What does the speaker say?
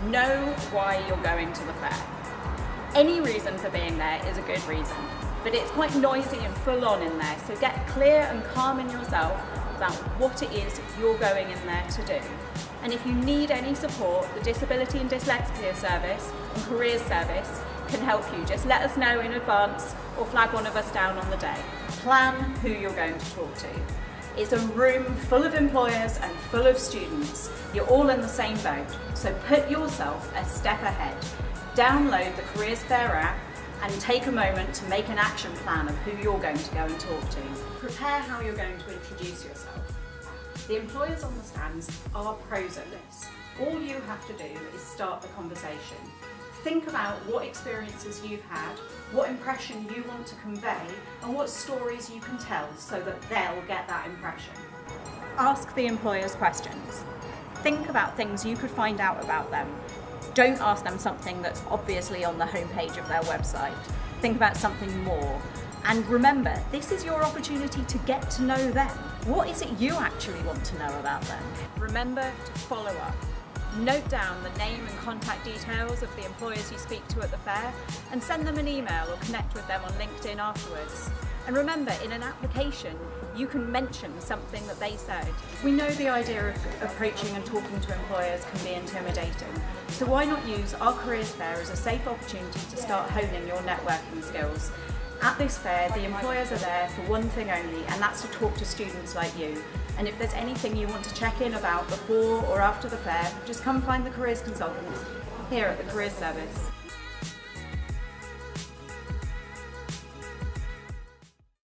Know why you're going to the fair. Any reason for being there is a good reason, but it's quite noisy and full on in there, so get clear and calm in yourself about what it is you're going in there to do. And if you need any support, the Disability and Dyslexia Service and Careers Service can help you. Just let us know in advance or flag one of us down on the day. Plan who you're going to talk to. It's a room full of employers and full of students. You're all in the same boat, so put yourself a step ahead. Download the Careers Fair app and take a moment to make an action plan of who you're going to go and talk to. Prepare how you're going to introduce yourself. The employers on the stands are pros at this. All you have to do is start the conversation. Think about what experiences you've had, what impression you want to convey, and what stories you can tell so that they'll get that impression. Ask the employers questions. Think about things you could find out about them. Don't ask them something that's obviously on the homepage of their website. Think about something more. And remember, this is your opportunity to get to know them. What is it you actually want to know about them? Remember to follow up. Note down the name and contact details of the employers you speak to at the fair and send them an email or connect with them on LinkedIn afterwards. And remember, in an application, you can mention something that they said. We know the idea of approaching and talking to employers can be intimidating, so why not use our Careers Fair as a safe opportunity to start honing your networking skills. At this fair, the employers are there for one thing only, and that's to talk to students like you. And if there's anything you want to check in about before or after the fair, just come find the Careers Consultants here at the Careers Service.